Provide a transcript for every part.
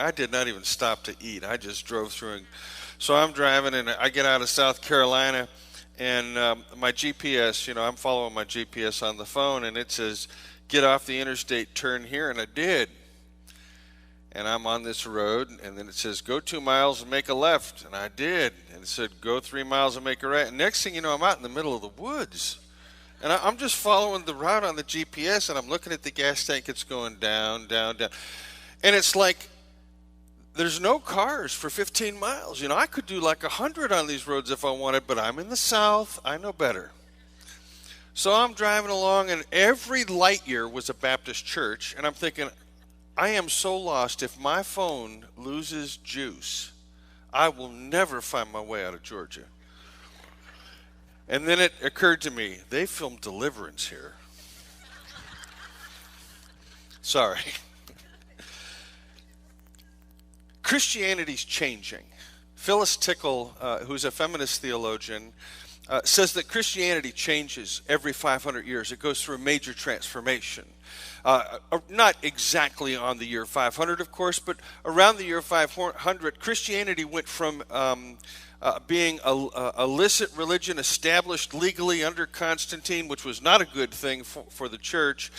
I did not even stop to eat. I just drove through. And so I'm driving, and I get out of South Carolina, and my GPS, I'm following my GPS on the phone, and it says, get off the interstate, turn here, and I did. And I'm on this road, and then it says, go 2 miles and make a left, and I did. And it said, go 3 miles and make a right. And next thing you know, I'm out in the middle of the woods. And I'm just following the route on the GPS, and I'm looking at the gas tank. It's going down, down, down. And it's like there's no cars for 15 miles. I could do like 100 on these roads if I wanted, but I'm in the South. I know better. So I'm driving along, and every light year was a Baptist church. And I'm thinking, I am so lost. If my phone loses juice, I will never find my way out of Georgia. And then it occurred to me, they filmed Deliverance here. Sorry. Christianity's changing. Phyllis Tickle, who's a feminist theologian, says that Christianity changes every 500 years. It goes through a major transformation. Not exactly on the year 500, of course, but around the year 500, Christianity went from being a illicit religion established legally under Constantine, which was not a good thing for the church,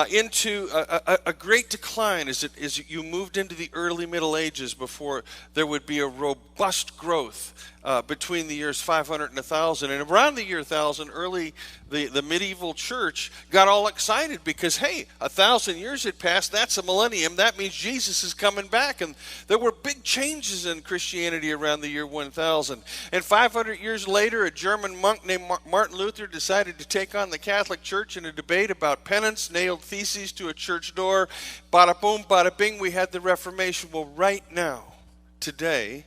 into a great decline as you moved into the early Middle Ages, before there would be a robust growth between the years 500 and 1000. And around the year 1000, the medieval church got all excited because, hey, 1,000 years had passed. That's a millennium. That means Jesus is coming back. And there were big changes in Christianity around the year 1000. And 500 years later, a German monk named Martin Luther decided to take on the Catholic Church in a debate about penance, nailed theses to a church door. Bada boom, bada bing, we had the Reformation. Well, right now, today,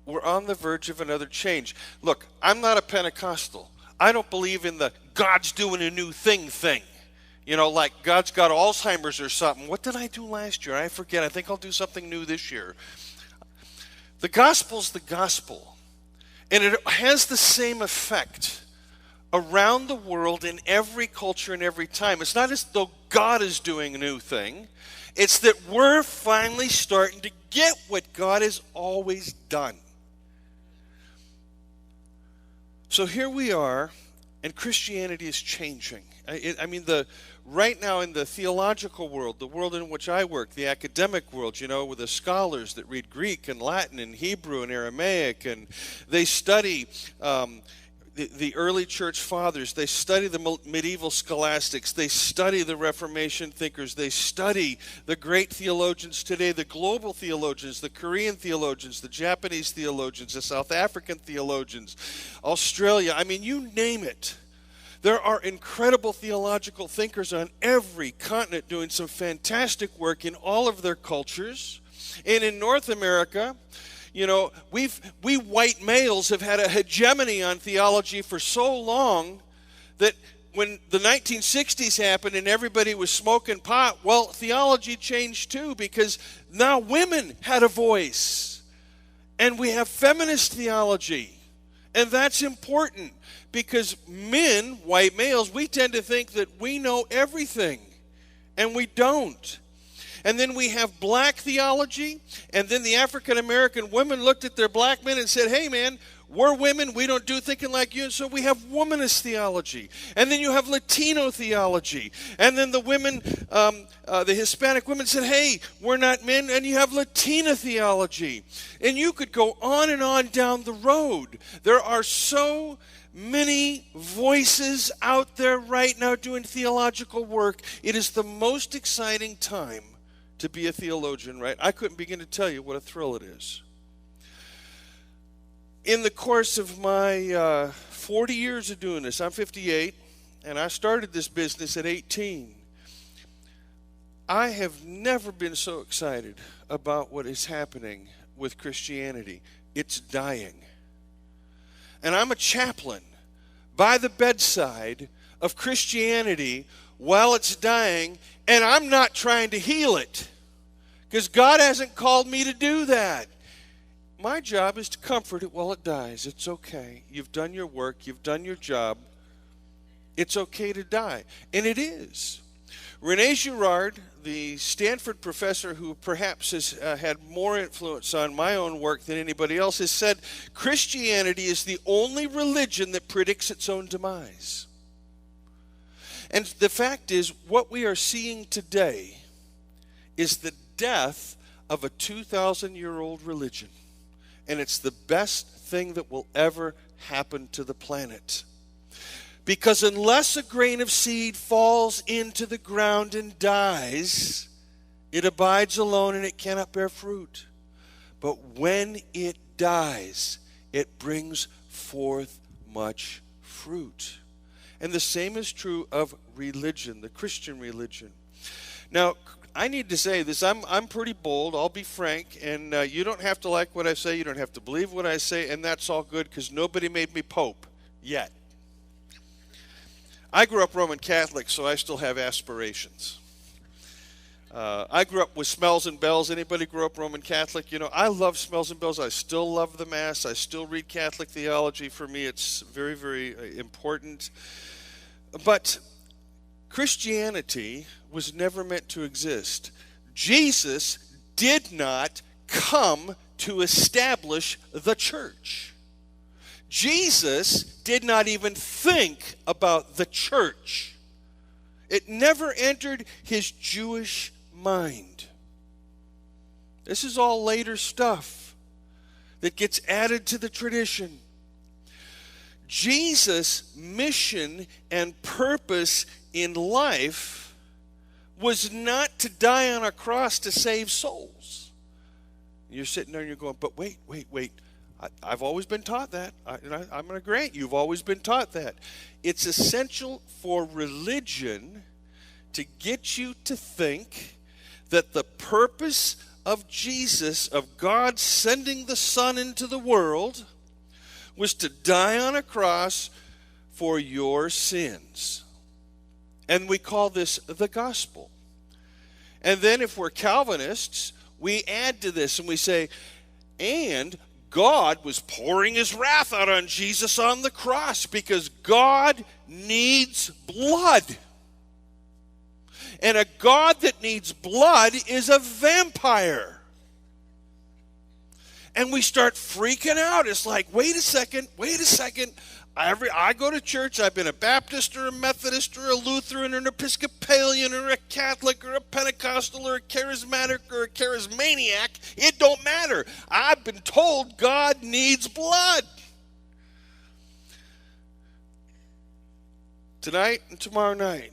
we're on the verge of another change. Look, I'm not a Pentecostal. I don't believe in the God's doing a new thing. Like God's got Alzheimer's or something. What did I do last year? I forget. I think I'll do something new this year. The gospel's the gospel. And it has the same effect around the world in every culture and every time. It's not as though God is doing a new thing. It's that we're finally starting to get what God has always done. So here we are, and Christianity is changing. Right now in the theological world, the world in which I work, the academic world, with the scholars that read Greek and Latin and Hebrew and Aramaic, and they study the early church fathers, they study the medieval scholastics, they study the Reformation thinkers, they study the great theologians today, the global theologians, the Korean theologians, the Japanese theologians, the South African theologians, Australia, you name it. There are incredible theological thinkers on every continent doing some fantastic work in all of their cultures. And in North America, we white males have had a hegemony on theology for so long that when the 1960s happened and everybody was smoking pot, well, theology changed too, because now women had a voice. And we have feminist theology. And that's important because men, white males, we tend to think that we know everything. And we don't. And then we have black theology, and then the African American women looked at their black men and said, hey man, we're women, we don't do thinking like you, and so we have womanist theology. And then you have Latino theology. And then the women, the Hispanic women said, hey, we're not men, and you have Latina theology. And you could go on down the road. There are so many voices out there right now doing theological work. It is the most exciting time to be a theologian, right? I couldn't begin to tell you what a thrill it is. In the course of my 40 years of doing this, I'm 58, and I started this business at 18. I have never been so excited about what is happening with Christianity. It's dying. And I'm a chaplain by the bedside of Christianity while it's dying, and I'm not trying to heal it because God hasn't called me to do that. My job is to comfort it while it dies. It's okay. You've done your work. You've done your job. It's okay to die. And it is. René Girard, the Stanford professor who perhaps has had more influence on my own work than anybody else, has said Christianity is the only religion that predicts its own demise. And the fact is, what we are seeing today is the death of a 2,000-year-old religion. And it's the best thing that will ever happen to the planet. Because unless a grain of seed falls into the ground and dies, it abides alone and it cannot bear fruit. But when it dies, it brings forth much fruit. And the same is true of religion, the Christian religion. Now, I need to say this. I'm pretty bold, I'll be frank, and you don't have to like what I say, you don't have to believe what I say, and that's all good because nobody made me Pope yet. I grew up Roman Catholic, so I still have aspirations. I grew up with smells and bells. Anybody grew up Roman Catholic? You know, I love smells and bells. I still love the Mass. I still read Catholic theology. For me, it's very, very important. But Christianity was never meant to exist. Jesus did not come to establish the church. Jesus did not even think about the church. It never entered his Jewish mind. This is all later stuff that gets added to the tradition. Jesus' mission and purpose in life was not to die on a cross to save souls. You're sitting there and you're going, but wait. I've always been taught that. I'm going to grant you've always been taught that. It's essential for religion to get you to think that the purpose of Jesus, of God sending the Son into the world, was to die on a cross for your sins. And we call this the gospel. And then if we're Calvinists, we add to this and we say, and God was pouring his wrath out on Jesus on the cross because God needs blood. And a God that needs blood is a vampire. And we start freaking out. It's like, wait a second. I go to church. I've been a Baptist or a Methodist or a Lutheran or an Episcopalian or a Catholic or a Pentecostal or a charismatic or a charismaniac. It don't matter. I've been told God needs blood. Tonight and tomorrow night,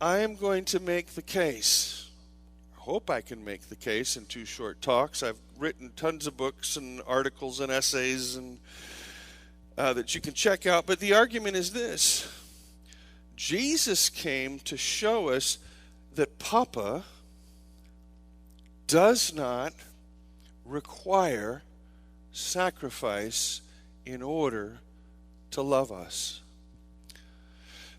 I am going to make the case. I hope I can make the case in 2 short talks. I've written tons of books and articles and essays and that you can check out. But the argument is this. Jesus came to show us that Papa does not require sacrifice in order to love us.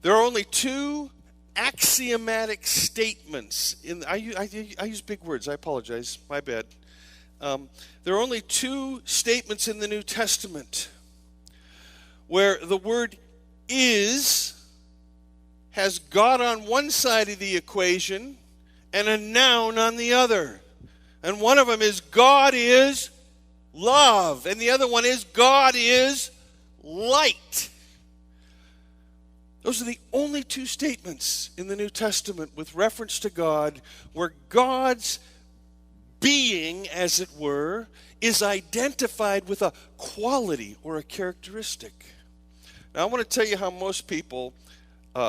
There are only 2 axiomatic statements. I use big words. I apologize. My bad. There are only 2 statements in the New Testament where the word is has God on one side of the equation and a noun on the other. And one of them is God is love. And the other one is God is light. Those are the only 2 statements in the New Testament with reference to God where God's being, as it were, is identified with a quality or a characteristic. Now, I want to tell you how most people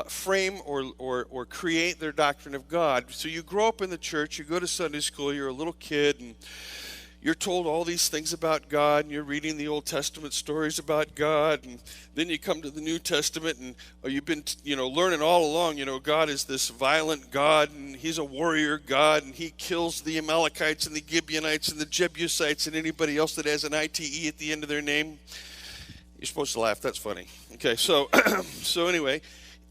frame or create their doctrine of God. So you grow up in the church, you go to Sunday school, you're a little kid, and you're told all these things about God, and you're reading the Old Testament stories about God, and then you come to the New Testament, and you've been, learning all along, God is this violent God, and he's a warrior God, and he kills the Amalekites and the Gibeonites and the Jebusites and anybody else that has an ITE at the end of their name. You're supposed to laugh. That's funny. Okay, so anyway,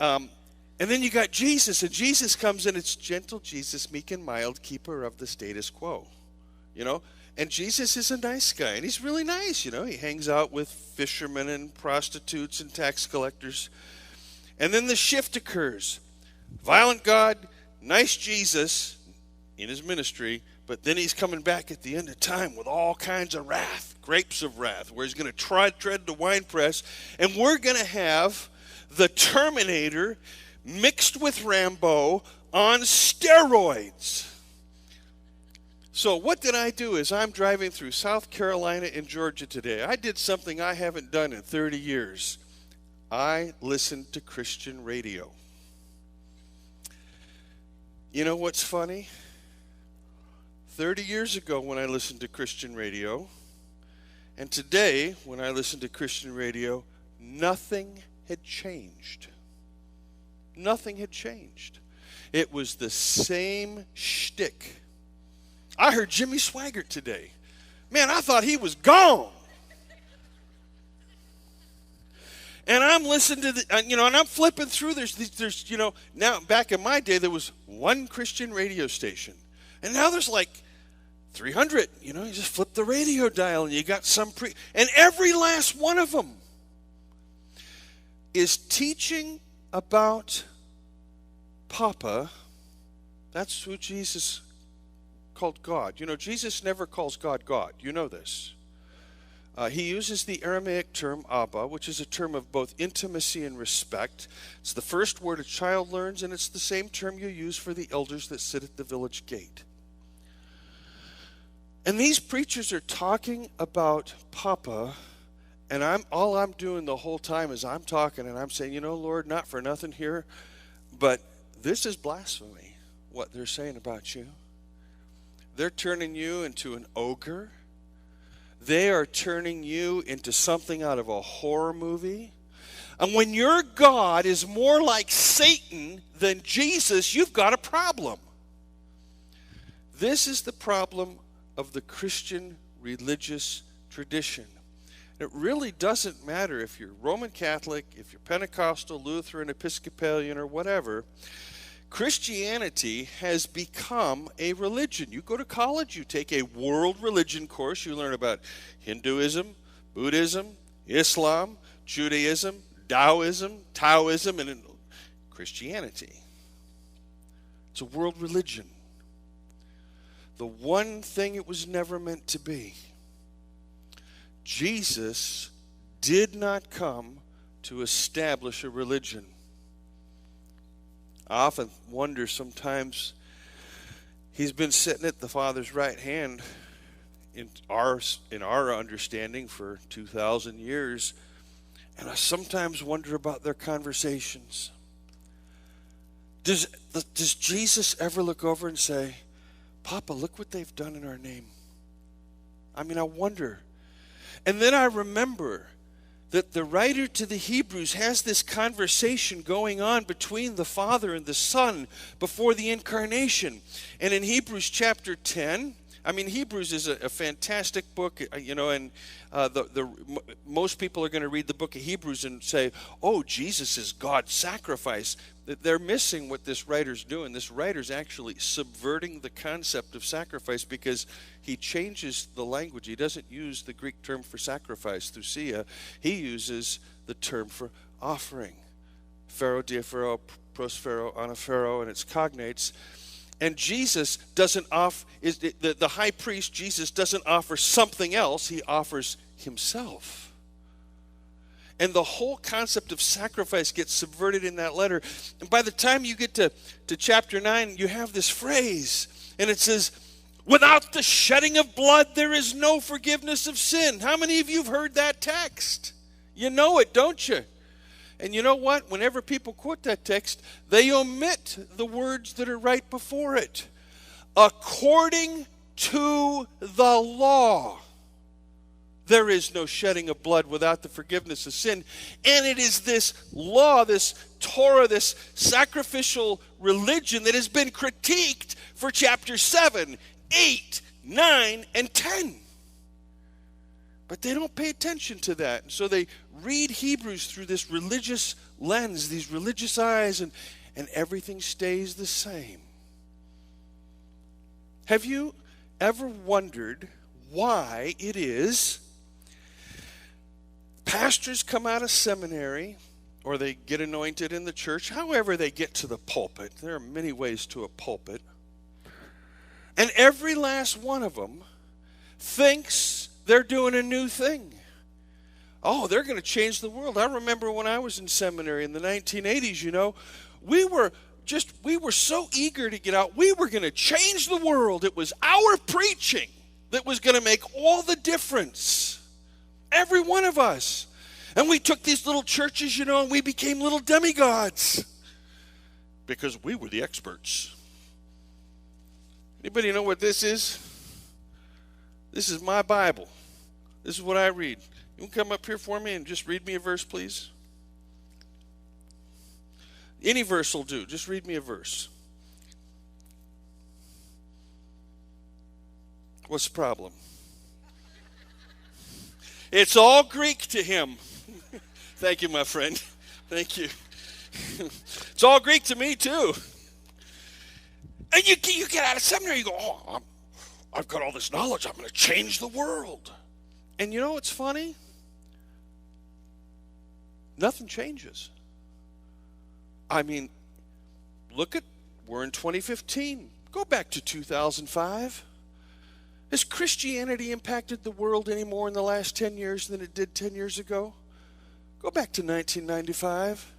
and then you got Jesus, and Jesus comes in. It's gentle Jesus, meek and mild, keeper of the status quo. And Jesus is a nice guy, and he's really nice. He hangs out with fishermen and prostitutes and tax collectors. And then the shift occurs. Violent God, nice Jesus in his ministry, but then he's coming back at the end of time with all kinds of wrath, grapes of wrath, where he's going to tread the winepress, and we're going to have the Terminator mixed with Rambo on steroids. So what did I do as I'm driving through South Carolina and Georgia today? I did something I haven't done in 30 years. I listened to Christian radio. You know what's funny? 30 years ago when I listened to Christian radio, and today when I listen to Christian radio, nothing had changed. Nothing had changed. It was the same shtick. I heard Jimmy Swaggart today. Man, I thought he was gone. And I'm listening to and I'm flipping through. There's now back in my day there was one Christian radio station, and now there's like 300. You just flip the radio dial and you got some and every last one of them is teaching about Papa. That's who Jesus called God. Jesus never calls God God. You know this. He uses the Aramaic term Abba, which is a term of both intimacy and respect. It's the first word a child learns, and it's the same term you use for the elders that sit at the village gate. And these preachers are talking about Papa, and all I'm doing the whole time is I'm talking, and I'm saying, Lord, not for nothing here, but this is blasphemy, what they're saying about you. They're turning you into an ogre. They are turning you into something out of a horror movie. And when your God is more like Satan than Jesus, you've got a problem. This is the problem of the Christian religious tradition. It really doesn't matter if you're Roman Catholic, if you're Pentecostal, Lutheran, Episcopalian, or whatever. Christianity has become a religion. You go to college, you take a world religion course, you learn about Hinduism, Buddhism, Islam, Judaism, Taoism, and Christianity. It's a world religion. The one thing it was never meant to be. Jesus did not come to establish a religion. I often wonder sometimes, he's been sitting at the Father's right hand in our understanding for 2,000 years, and I sometimes wonder about their conversations. Does Jesus ever look over and say, Papa, look what they've done in our name? I wonder. And then I remember that the writer to the Hebrews has this conversation going on between the Father and the Son before the incarnation. And in Hebrews chapter 10, Hebrews is a fantastic book, and most people are going to read the book of Hebrews and say, oh, Jesus is God's sacrifice. They're missing what this writer's doing. This writer's actually subverting the concept of sacrifice because he changes the language. He doesn't use the Greek term for sacrifice, thousia. He uses the term for offering. Pharaoh, diaphero, prosphero, anaphero, and its cognates. And Jesus doesn't offer, the high priest, Jesus, doesn't offer something else. He offers himself. And the whole concept of sacrifice gets subverted in that letter. And by the time you get to chapter 9, you have this phrase. And it says, without the shedding of blood, there is no forgiveness of sin. How many of you have heard that text? You know it, don't you? And you know what? Whenever people quote that text, they omit the words that are right before it. According to the law, there is no shedding of blood without the forgiveness of sin. And it is this law, this Torah, this sacrificial religion that has been critiqued for chapter 7, 8, 9, and 10. But they don't pay attention to that. And so they read Hebrews through this religious lens, these religious eyes, and everything stays the same. Have you ever wondered why it is pastors come out of seminary or they get anointed in the church, however they get to the pulpit. There are many ways to a pulpit. And every last one of them thinks they're doing a new thing. Oh, they're going to change the world. I remember when I was in seminary in the 1980s, we were so eager to get out. We were going to change the world. It was our preaching that was going to make all the difference. Every one of us. And we took these little churches, and we became little demigods because we were the experts. Anybody know what this is? This is my Bible. This is what I read. You can come up here for me and just read me a verse, please. Any verse will do. Just read me a verse. What's the problem? It's all Greek to him. Thank you, my friend. Thank you. It's all Greek to me, too. And you get out of seminary, you go, I've got all this knowledge. I'm going to change the world. And you know what's funny? Nothing changes. I mean, we're in 2015. Go back to 2005. Has Christianity impacted the world any more in the last 10 years than it did 10 years ago? Go back to 1995.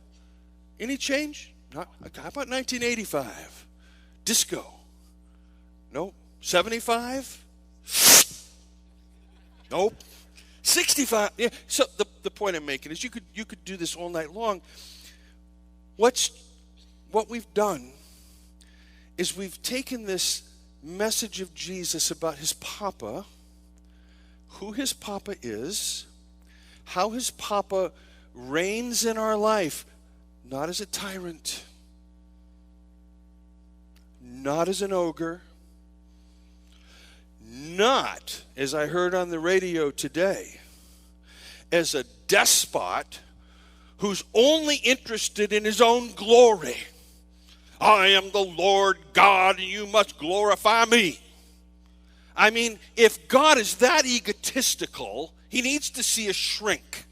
Any change? How about 1985? Disco? Nope. 75? Nope. 65? Yeah. So the point I'm making is you could do this all night long. What we've done is we've taken this message of Jesus about his Papa, who his Papa is, how his Papa reigns in our life, not as a tyrant, not as an ogre, not, as I heard on the radio today, as a despot who's only interested in his own glory. I am the Lord God, and you must glorify me. I mean, if God is that egotistical, he needs to see us shrink.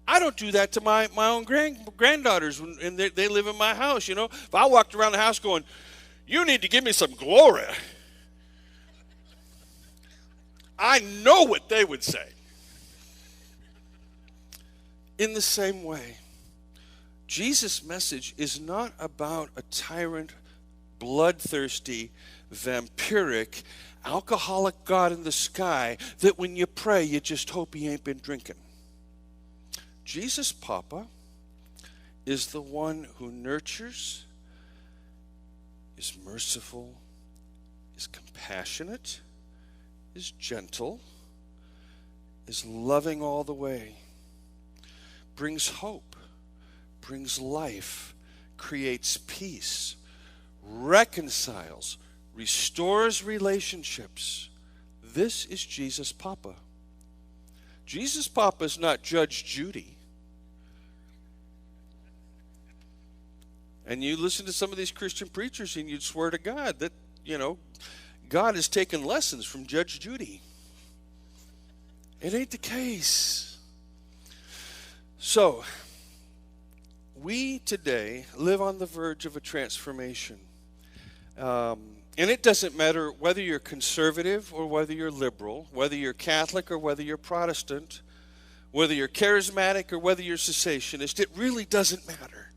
I don't do that to my own granddaughters, and they live in my house, If I walked around the house going, you need to give me some glory, I know what they would say. In the same way, Jesus' message is not about a tyrant, bloodthirsty, vampiric, alcoholic God in the sky that when you pray, you just hope he ain't been drinking. Jesus' Papa is the one who nurtures, is merciful, is compassionate, is gentle, is loving all the way, brings hope, brings life, creates peace, reconciles, restores relationships. This is Jesus' Papa. Jesus' Papa is not Judge Judy. And you listen to some of these Christian preachers and you'd swear to God that, God has taken lessons from Judge Judy. It ain't the case. So, we today live on the verge of a transformation. And it doesn't matter whether you're conservative or whether you're liberal, whether you're Catholic or whether you're Protestant, whether you're charismatic or whether you're cessationist. It really doesn't matter.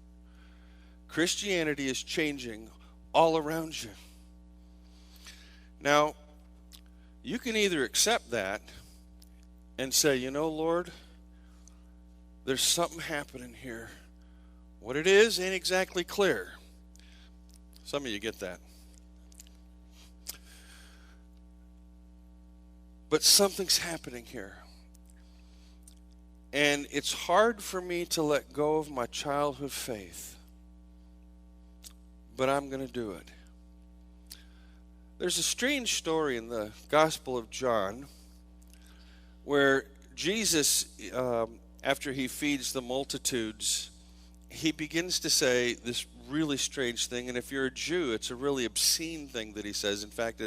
Christianity is changing all around you. Now, you can either accept that and say, Lord, there's something happening here. What it is ain't exactly clear. Some of you get that. But something's happening here. And it's hard for me to let go of my childhood faith. But I'm going to do it. There's a strange story in the Gospel of John where Jesus, after he feeds the multitudes, he begins to say this really strange thing. And if you're a Jew, it's a really obscene thing that he says. In fact,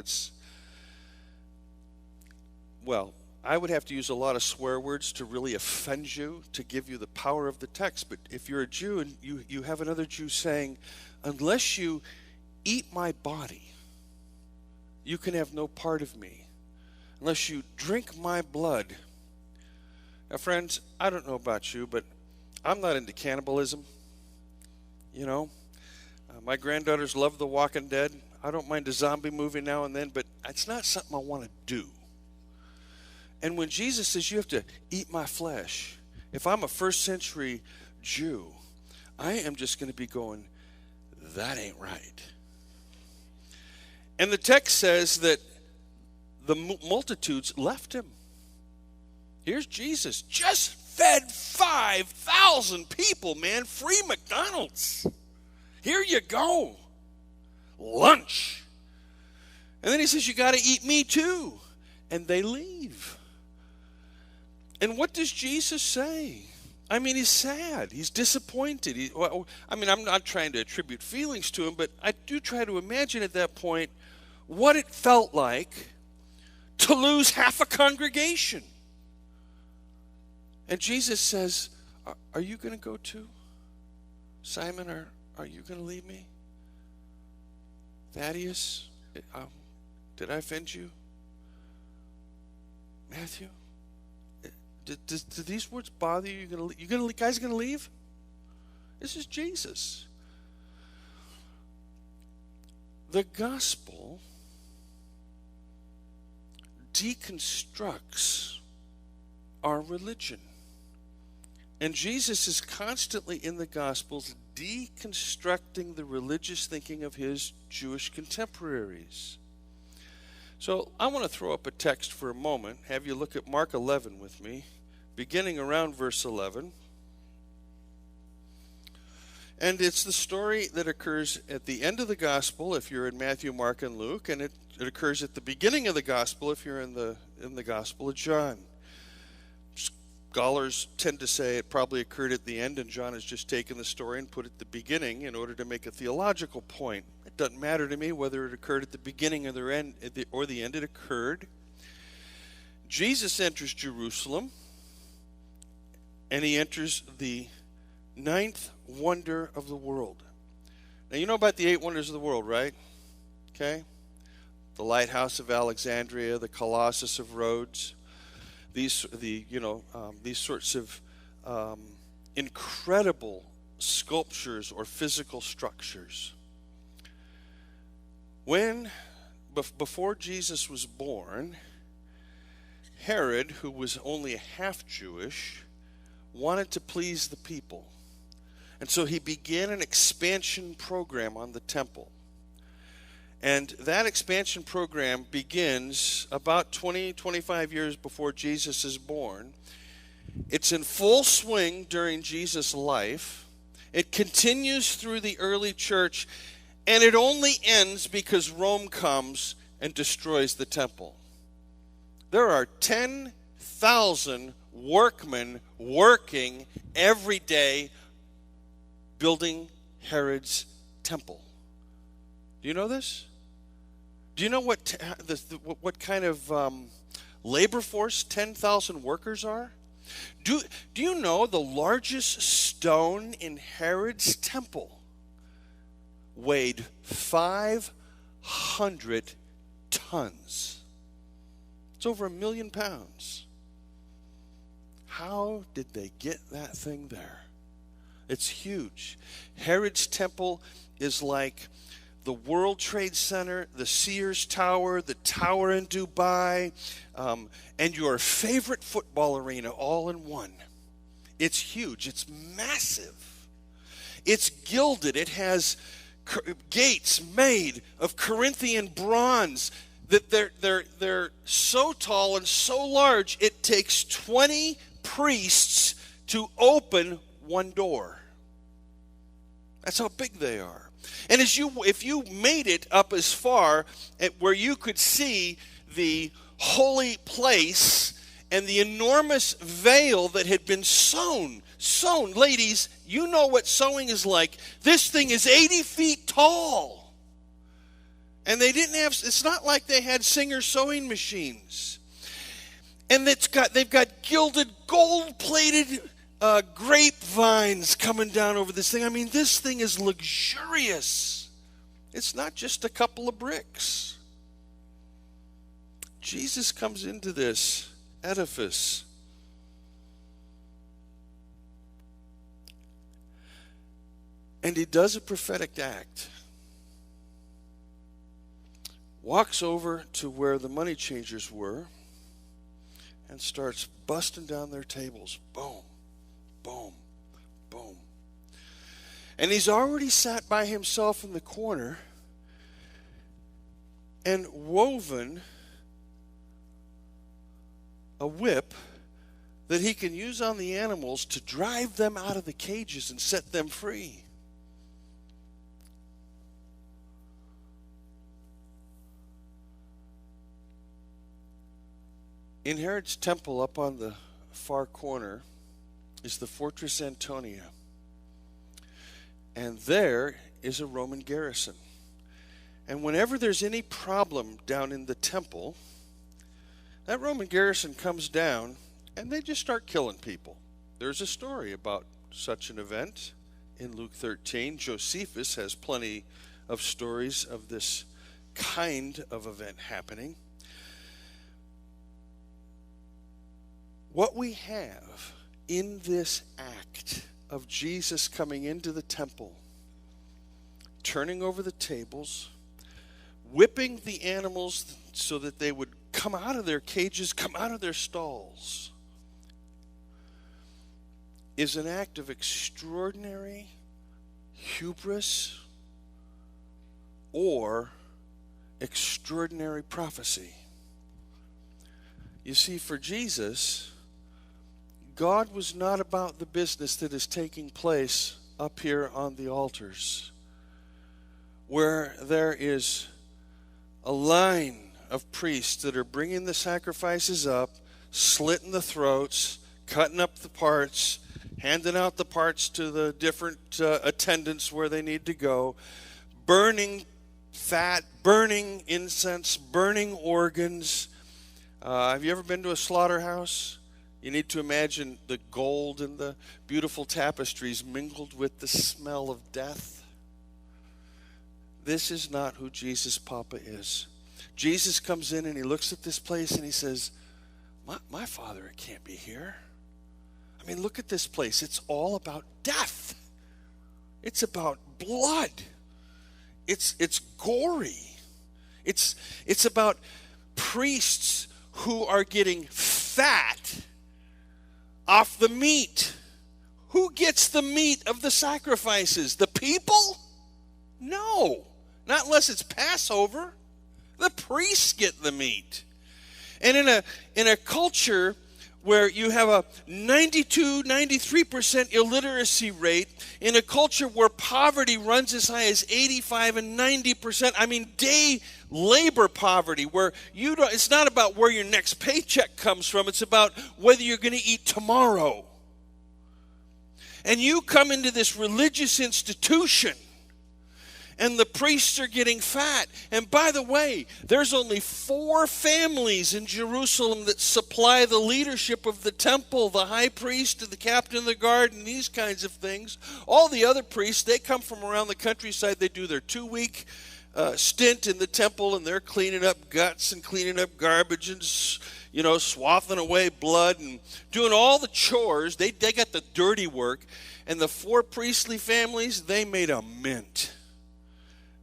I would have to use a lot of swear words to really offend you, to give you the power of the text. But if you're a Jew and you have another Jew saying, unless you eat my body, you can have no part of me. Unless you drink my blood. Now, friends, I don't know about you, but I'm not into cannibalism. You know, my granddaughters love The Walking Dead. I don't mind a zombie movie now and then, but it's not something I want to do. And when Jesus says you have to eat my flesh, if I'm a first century Jew, I am just going to be going, that ain't right. And the text says that the multitudes left him. Here's Jesus, just fed 5,000 people, man. Free McDonald's. Here you go. Lunch. And then he says, you got to eat me too. And they leave. And what does Jesus say? I mean, he's sad. He's disappointed. I'm not trying to attribute feelings to him, but I do try to imagine at that point what it felt like to lose half a congregation. And Jesus says, are you going to go too? Simon, are you going to leave me? Thaddeus, did I offend you? Matthew, do these words bother you? You guys going to leave? This is Jesus. The gospel deconstructs our religion. And Jesus is constantly in the Gospels deconstructing the religious thinking of his Jewish contemporaries. So I want to throw up a text for a moment, have you look at Mark 11 with me, beginning around verse 11. And it's the story that occurs at the end of the Gospel if you're in Matthew, Mark, and Luke, and it occurs at the beginning of the Gospel if you're in the Gospel of John. Scholars tend to say it probably occurred at the end, and John has just taken the story and put it at the beginning in order to make a theological point. It doesn't matter to me whether it occurred at the beginning or the end. It occurred. Jesus enters Jerusalem, and he enters the 9th wonder of the world. Now, you know about the 8 wonders of the world, right? Okay? The Lighthouse of Alexandria, the Colossus of Rhodes. These sorts of incredible sculptures or physical structures. Before Jesus was born, Herod, who was only half Jewish, wanted to please the people. And so he began an expansion program on the temple. And that expansion program begins about 25 years before Jesus is born. It's in full swing during Jesus' life. It continues through the early church, and it only ends because Rome comes and destroys the temple. There are 10,000 workmen working every day building Herod's temple. Do you know this? Do you know what kind of labor force 10,000 workers are? Do you know the largest stone in Herod's temple weighed 500 tons? It's over 1 million pounds. How did they get that thing there? It's huge. Herod's temple is like the World Trade Center, the Sears Tower, the tower in Dubai, and your favorite football arena all in one. It's huge. It's massive. It's gilded. It has gates made of Corinthian bronze that they're so tall and so large it takes 20 priests to open one door. That's how big they are. And if you made it up as far where you could see the holy place and the enormous veil that had been sewn. Ladies, you know what sewing is like. This thing is 80 feet tall. And it's not like they had Singer sewing machines. And they've got gilded, gold-plated grapevines coming down over this thing. I mean, this thing is luxurious. It's not just a couple of bricks. Jesus comes into this edifice. And he does a prophetic act. Walks over to where the money changers were and starts busting down their tables. Boom, boom, boom. And he's already sat by himself in the corner and woven a whip that he can use on the animals to drive them out of the cages and set them free. In Herod's temple up on the far corner is the Fortress Antonia. And there is a Roman garrison. And whenever there's any problem down in the temple, that Roman garrison comes down and they just start killing people. There's a story about such an event in Luke 13. Josephus has plenty of stories of this kind of event happening. What we have in this act of Jesus coming into the temple, turning over the tables, whipping the animals so that they would come out of their cages, come out of their stalls, is an act of extraordinary hubris or extraordinary prophecy. You see, for Jesus, God was not about the business that is taking place up here on the altars, where there is a line of priests that are bringing the sacrifices up, slitting the throats, cutting up the parts, handing out the parts to the different attendants where they need to go, burning fat, burning incense, burning organs. Have you ever been to a slaughterhouse? You need to imagine the gold and the beautiful tapestries mingled with the smell of death. This is not who Jesus Papa is. Jesus comes in and he looks at this place and he says, my Father, it can't be here. I mean, look at this place. It's all about death. It's about blood. It's gory. It's about priests who are getting fat off the meat. Who gets the meat of the sacrifices? The people? No, not unless it's Passover. The priests get the meat. And in a culture where you have a 92, 93% illiteracy rate, in a culture where poverty runs as high as 85 and 90%, I mean day labor poverty, where it's not about where your next paycheck comes from, it's about whether you're going to eat tomorrow. And you come into this religious institution, and the priests are getting fat. And by the way, there's only 4 families in Jerusalem that supply the leadership of the temple, the high priest, the captain of the guard, and these kinds of things. All the other priests, they come from around the countryside. They do their 2-week stint in the temple, and they're cleaning up guts and cleaning up garbage and, swathing away blood and doing all the chores. They got the dirty work. And the 4 priestly families, they made a mint.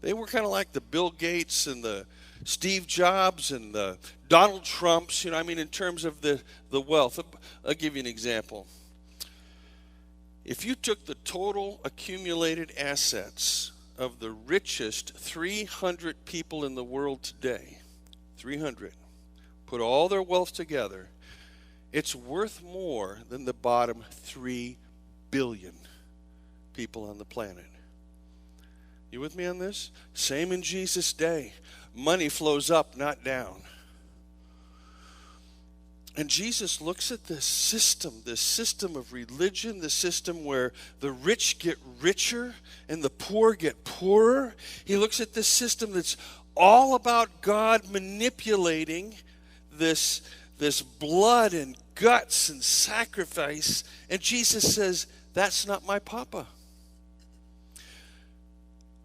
They were kind of like the Bill Gates and the Steve Jobs and the Donald Trumps, in terms of the wealth. I'll give you an example. If you took the total accumulated assets of the richest 300 people in the world today, 300, put all their wealth together, it's worth more than the bottom 3 billion people on the planet. You with me on this? Same in Jesus' day. Money flows up, not down. And Jesus looks at this system of religion, the system where the rich get richer and the poor get poorer. He looks at this system that's all about God manipulating this this blood and guts and sacrifice. And Jesus says, that's not my papa.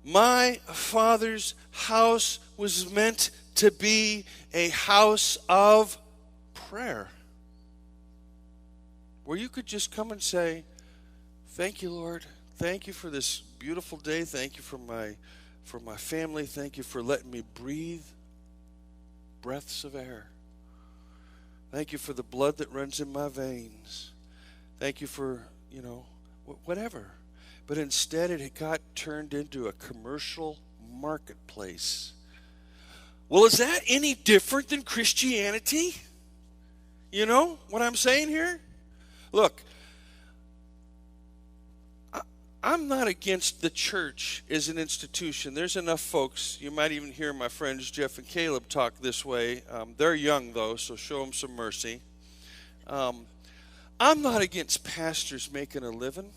My Father's house was meant to be a house of prayer, where you could just come and say, thank you, Lord. Thank you for this beautiful day. Thank you for my family. Thank you for letting me breathe breaths of air. Thank you for the blood that runs in my veins. Thank you for, whatever. But instead it got turned into a commercial marketplace. Well, is that any different than Christianity? You know what I'm saying here? Look, I'm not against the church as an institution. There's enough folks, you might even hear my friends Jeff and Caleb talk this way. They're young, though, so show them some mercy. I'm not against pastors making a living.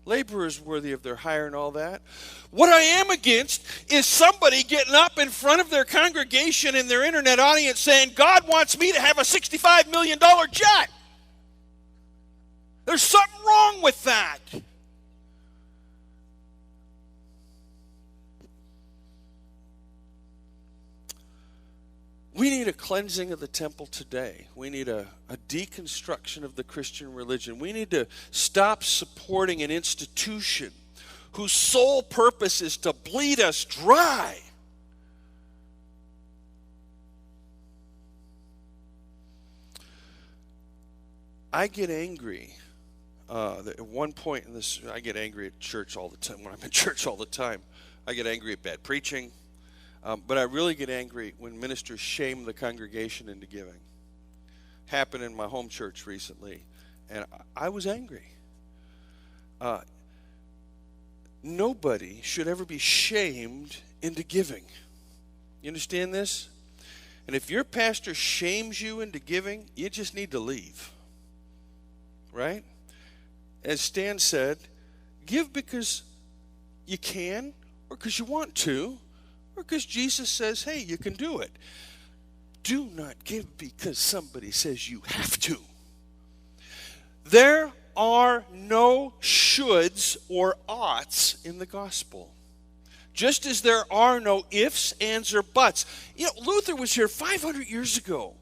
Laborers worthy of their hire and all that. What I am against is somebody getting up in front of their congregation and their internet audience saying, God wants me to have a $65 million jet. There's something wrong with that. We need a cleansing of the temple today. We need a deconstruction of the Christian religion. We need to stop supporting an institution whose sole purpose is to bleed us dry. I get angry. At one point in this, I get angry at church all the time. When I'm in church all the time, I get angry at bad preaching. But I really get angry when ministers shame the congregation into giving. Happened in my home church recently, and I was angry. Nobody should ever be shamed into giving. You understand this? And if your pastor shames you into giving, you just need to leave. Right? As Stan said, give because you can or because you want to, or because Jesus says, hey, you can do it. Do not give because somebody says you have to. There are no shoulds or oughts in the gospel. Just as there are no ifs, ands, or buts. Luther was here 500 years ago.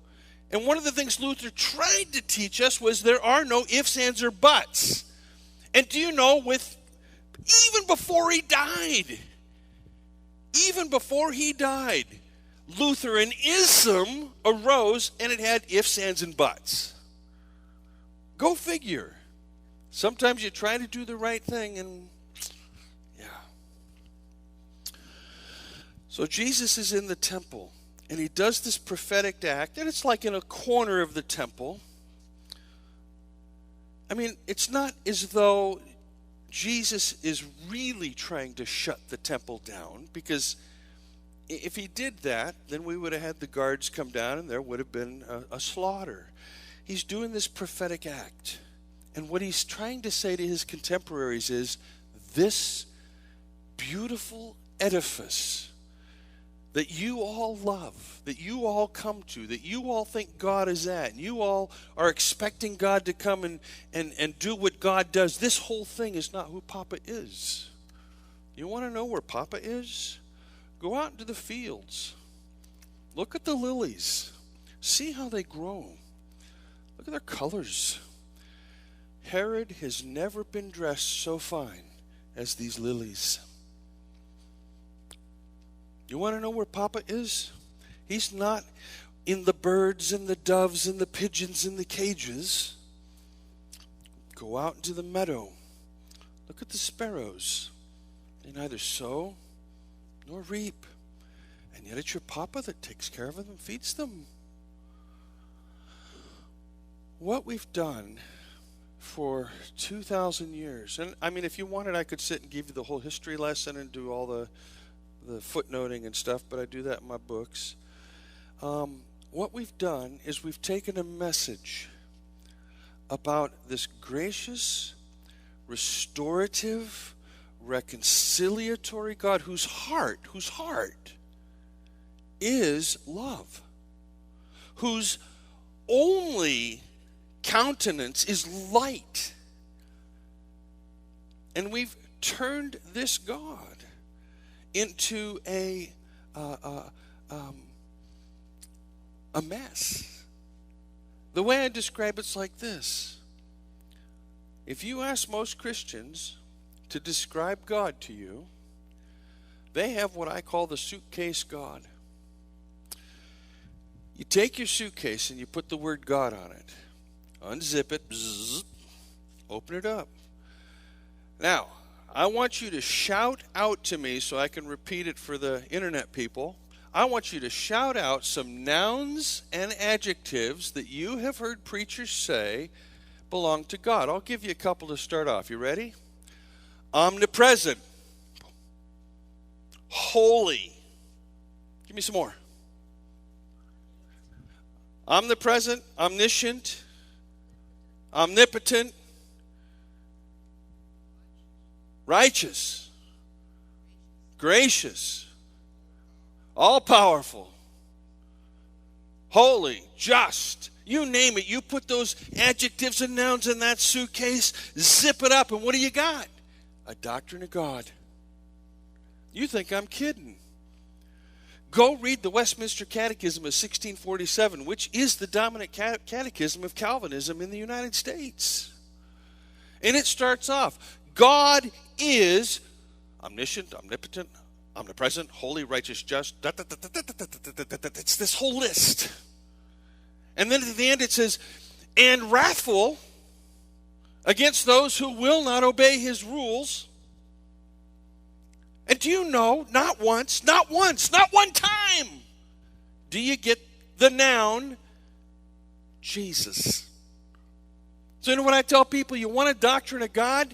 And one of the things Luther tried to teach us was there are no ifs, ands, or buts. And do you know, even before he died, Lutheranism arose and it had ifs, ands, and buts. Go figure. Sometimes you try to do the right thing and, yeah. So Jesus is in the temple and he does this prophetic act, and it's like in a corner of the temple. I mean, it's not as though Jesus is really trying to shut the temple down, because if he did that, then we would have had the guards come down and there would have been a slaughter. He's doing this prophetic act. And what he's trying to say to his contemporaries is, this beautiful edifice that you all love, that you all come to, that you all think God is at, and you all are expecting God to come and do what God does, this whole thing is not who Papa is. You want to know where Papa is? Go out into the fields. Look at the lilies. See how they grow. Look at their colors. Herod has never been dressed so fine as these lilies. You want to know where Papa is? He's not in the birds and the doves and the pigeons in the cages. Go out into the meadow. Look at the sparrows. They neither sow nor reap. And yet it's your Papa that takes care of them and feeds them. What we've done for 2,000 years, and I mean, if you wanted, I could sit and give you the whole history lesson and do all the footnoting and stuff, but I do that in my books. What we've done is we've taken a message about this gracious, restorative, reconciliatory God whose heart is love, whose only countenance is light. And we've turned this God into a mess. The way I describe it's like this. If you ask most Christians to describe God to you, they have what I call the suitcase God. You take your suitcase and you put the word God on it. Unzip it, bzzz, open it up. Now, I want you to shout out to me so I can repeat it for the internet people. I want you to shout out some nouns and adjectives that you have heard preachers say belong to God. I'll give you a couple to start off. You ready? Omnipresent. Holy. Give me some more. Omnipresent, omniscient, omnipotent, righteous, gracious, all-powerful, holy, just. You name it. You put those adjectives and nouns in that suitcase, zip it up, and what do you got? A doctrine of God. You think I'm kidding. Go read the Westminster Catechism of 1647, which is the dominant catechism of Calvinism in the United States. And it starts off, God is omniscient, omnipotent, omnipresent, holy, righteous, just. It's this whole list. And then at the end it says, and wrathful against those who will not obey his rules. And do you know, not once, not one time, do you get the noun Jesus. So you know what I tell people? You want a doctrine of God?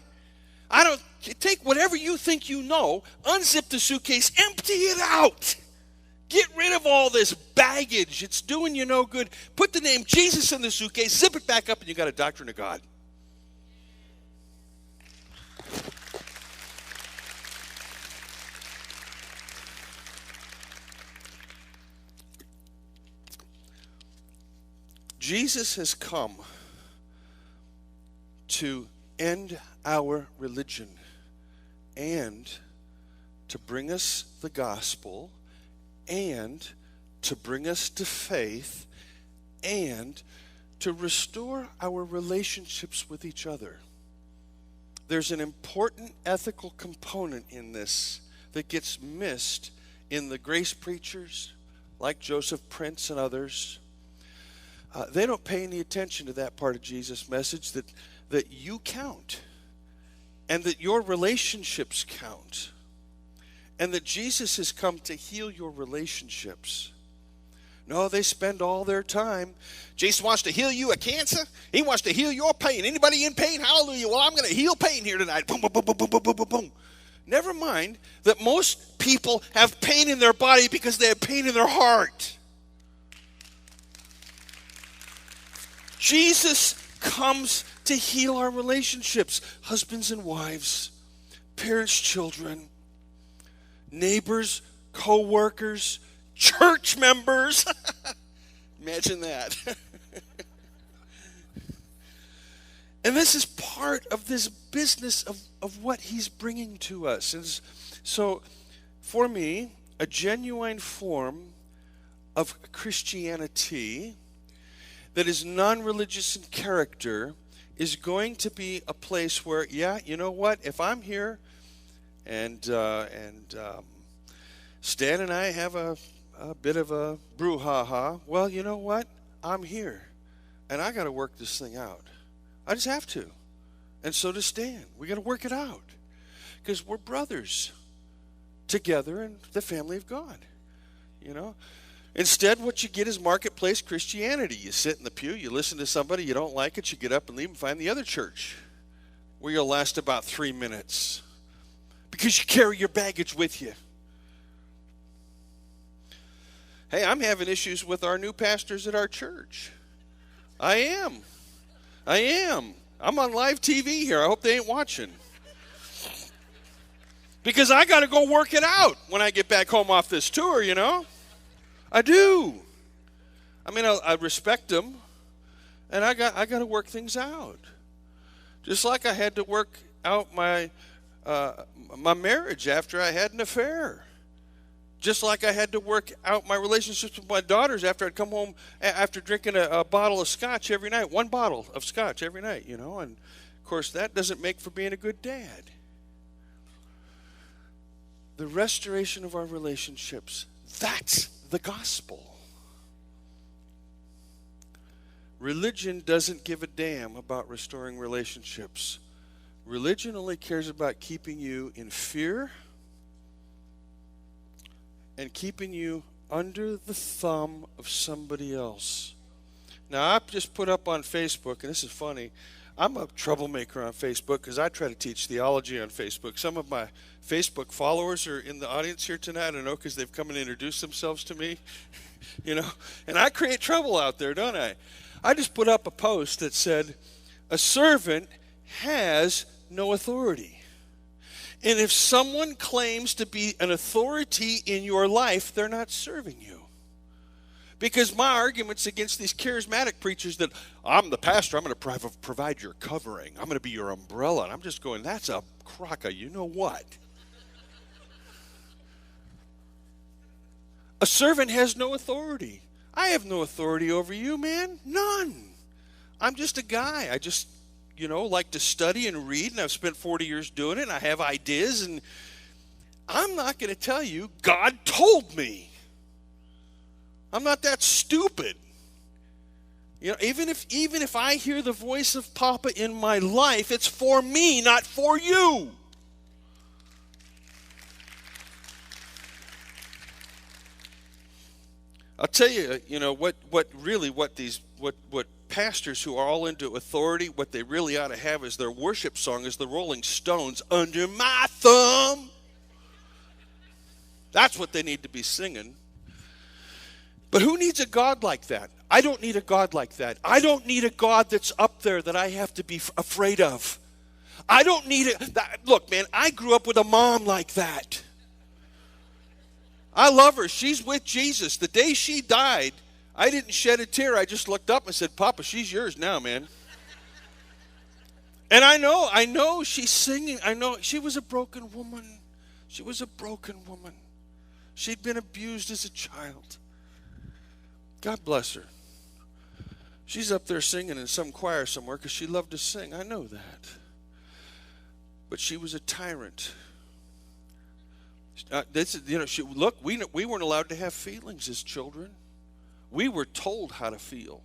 Take whatever you think you know, unzip the suitcase, empty it out. Get rid of all this baggage. It's doing you no good. Put the name Jesus in the suitcase, zip it back up, and you got a doctrine of God. Jesus has come to end our religion and to bring us the gospel and to bring us to faith and to restore our relationships with each other. There's an important ethical component in this that gets missed in the grace preachers like Joseph Prince and others. They don't pay any attention to that part of Jesus' message that you count and that your relationships count and that Jesus has come to heal your relationships. No, they spend all their time. Jesus wants to heal you of cancer. He wants to heal your pain. Anybody in pain? Hallelujah. Well, I'm going to heal pain here tonight. Boom, boom, boom, boom, boom, boom, boom, boom, boom. Never mind that most people have pain in their body because they have pain in their heart. Jesus comes to heal our relationships. Husbands and wives, parents, children, neighbors, co-workers, church members. Imagine that. And this is part of this business of what he's bringing to us. And so, for me, a genuine form of Christianity that is non-religious in character is going to be a place where, yeah, you know what? If I'm here and Stan and I have a bit of a brouhaha, well, you know what? I'm here, and I got to work this thing out. I just have to. And so does Stan. We got to work it out because we're brothers together in the family of God, you know? Instead, what you get is marketplace Christianity. You sit in the pew, you listen to somebody, you don't like it, you get up and leave and find the other church where you'll last about 3 minutes because you carry your baggage with you. Hey, I'm having issues with our new pastors at our church. I am. I'm on live TV here. I hope they ain't watching. Because I got to go work it out when I get back home off this tour, you know. I do. I mean, I respect them. And I got to work things out. Just like I had to work out my marriage after I had an affair. Just like I had to work out my relationships with my daughters after I'd come home after drinking a bottle of scotch every night. One bottle of scotch every night, And, of course, that doesn't make for being a good dad. The restoration of our relationships, that's the gospel. Religion doesn't give a damn about restoring relationships. Religion only cares about keeping you in fear and keeping you under the thumb of somebody else. Now, I just put up on Facebook, and this is funny, I'm a troublemaker on Facebook because I try to teach theology on Facebook. Some of my Facebook followers are in the audience here tonight, I know, because they've come and introduced themselves to me, and I create trouble out there, don't I? I just put up a post that said, a servant has no authority. And if someone claims to be an authority in your life, they're not serving you. Because my argument's against these charismatic preachers that I'm the pastor, I'm going to provide your covering, I'm going to be your umbrella. And I'm just going, that's a crock of you know what. A servant has no authority. I have no authority over you, man. None. I'm just a guy. I just, like to study and read, and I've spent 40 years doing it, and I have ideas, and I'm not going to tell you, God told me. I'm not that stupid. Even if I hear the voice of Papa in my life, it's for me, not for you. I'll tell you, what pastors who are all into authority, what they really ought to have is their worship song is the Rolling Stones, Under My Thumb. That's what they need to be singing. But who needs a God like that? I don't need a God like that. I don't need a God that's up there that I have to be afraid of. I don't need it. Look, man, I grew up with a mom like that. I love her. She's with Jesus. The day she died, I didn't shed a tear. I just looked up and said, Papa, she's yours now, man. And I know she's singing. I know she was a broken woman. She was a broken woman. She'd been abused as a child. God bless her. She's up there singing in some choir somewhere because she loved to sing. I know that. But she was a tyrant. We weren't allowed to have feelings as children. We were told how to feel.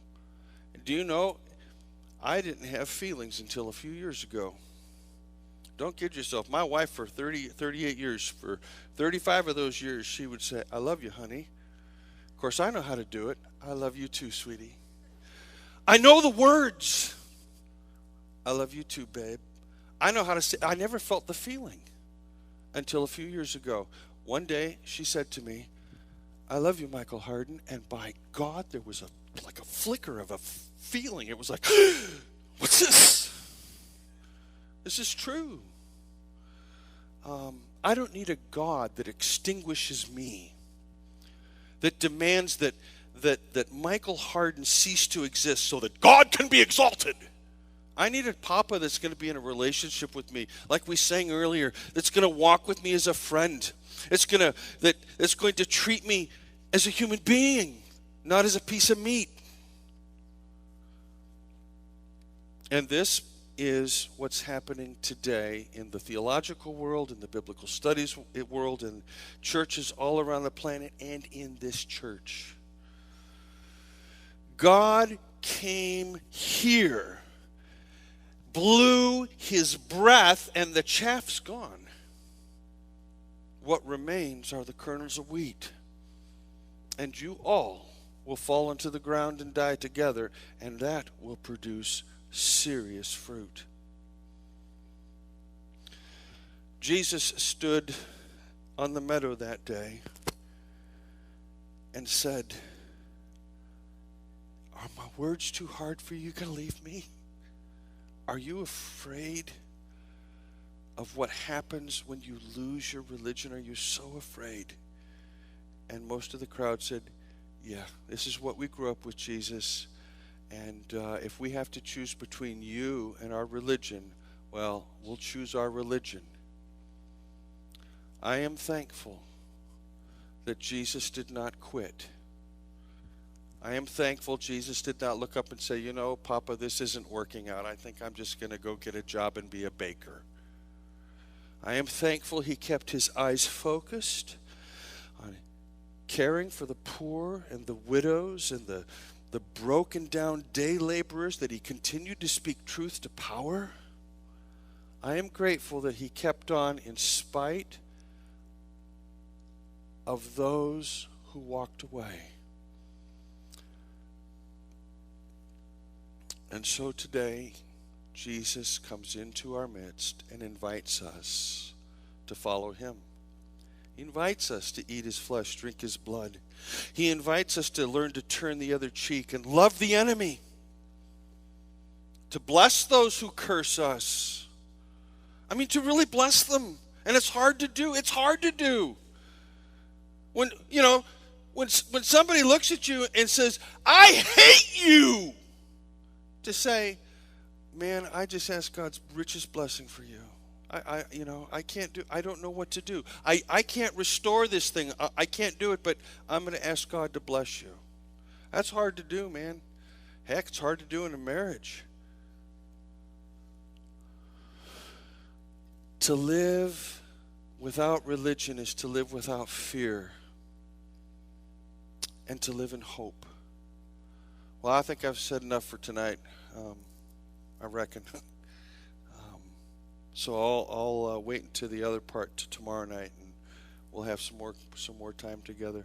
And do you know, I didn't have feelings until a few years ago. Don't kid yourself. My wife for 38 years, for 35 of those years, she would say, I love you, honey. Of course, I know how to do it. I love you too, sweetie. I know the words. I love you too, babe. I know how to say, I never felt the feeling until a few years ago. One day, she said to me, I love you, Michael Hardin. And by God, there was like a flicker of a feeling. It was like, what's this? This is true. I don't need a God that extinguishes me, that demands that Michael Hardin cease to exist so that God can be exalted. I need a Papa that's going to be in a relationship with me, like we sang earlier, that's going to walk with me as a friend. That's going to treat me as a human being, not as a piece of meat. And this is what's happening today in the theological world, in the biblical studies world, in churches all around the planet, and in this church. God came here, blew his breath, and the chaff's gone. What remains are the kernels of wheat. And you all will fall into the ground and die together, and that will produce serious fruit. Jesus stood on the meadow that day and said, are my words too hard for you? Gonna leave me? Are you afraid of what happens when you lose your religion? Are you so afraid? And most of the crowd said, yeah, this is what we grew up with, Jesus, And if we have to choose between you and our religion, well, we'll choose our religion. I am thankful that Jesus did not quit. I am thankful Jesus did not look up and say, you know, Papa, this isn't working out. I think I'm just going to go get a job and be a baker. I am thankful he kept his eyes focused on caring for the poor and the widows and the broken down day laborers, that he continued to speak truth to power. I am grateful that he kept on in spite of those who walked away. And so today, Jesus comes into our midst and invites us to follow him. He invites us to eat his flesh, drink his blood. He invites us to learn to turn the other cheek and love the enemy, to bless those who curse us. I mean, to really bless them. And it's hard to do. It's hard to do. When somebody looks at you and says, I hate you, to say, man, I just ask God's richest blessing for you. I don't know what to do. I can't restore this thing. I can't do it, but I'm going to ask God to bless you. That's hard to do, man. Heck, it's hard to do in a marriage. To live without religion is to live without fear and to live in hope. Well, I think I've said enough for tonight, I reckon. So I'll wait until the other part to tomorrow night, and we'll have some more time together.